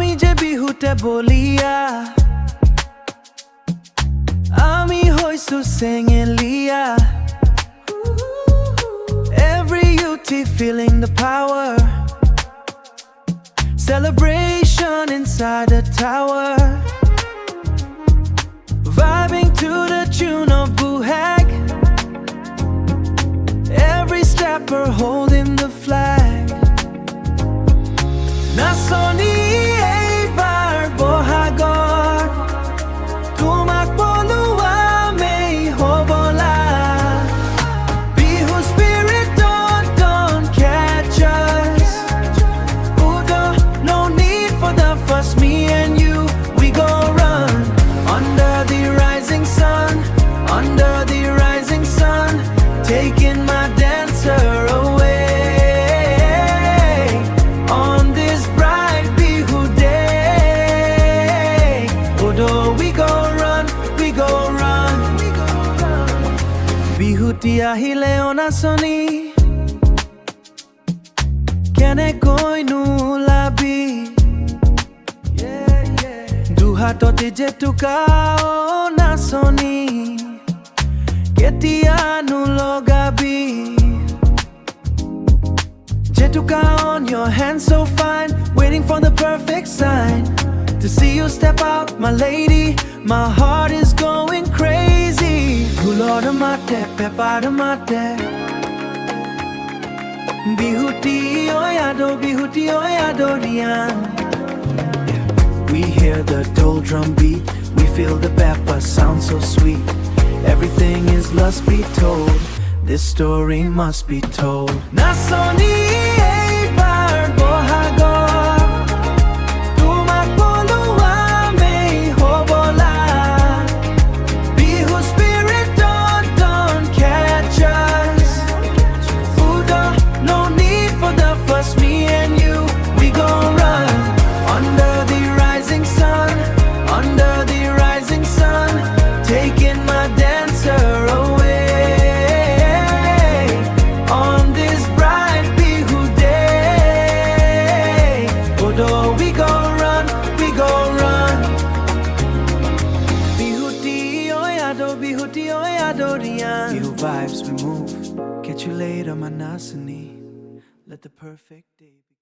Ami je bihute bolia Ami hoisu sengelia Every youth feeling the power Celebration inside the tower Vibing to the tune of Buhag Every stepper holding the flag Nasoni eibar bohagor Tumak bolua mei hobola Bihu spirit don't catch us Udo, no need for the fuss Me and you, we go run Under the rising sun Under the rising sun Taking my dancer away On this bright Bihu day Odo, we go run Bihu tia hile onasoni Kene koi nu labi Duhatote jetuka onasoni Ketia nu logabi Jetuka on your hand so fine Waiting for the perfect sign To see you step out, my lady My heart is going crazy Gulora mate, pepara mate Bihuti oyado rian We hear the dull drum beat We feel the pepper sound so sweet Everything is must be told This story must be told Nasoni eibar bohagor Tumak bolua mei hobola Bihu spirit don't catch us Udo, no need for the fuss Me and you, we gon' run Under the rising sun Under the rising sun Taking my dancer away On this bright Bihu day Odo, we go run Bihuti oyado rian Bihu vibes we move Catch you later manasani Let the perfect day begin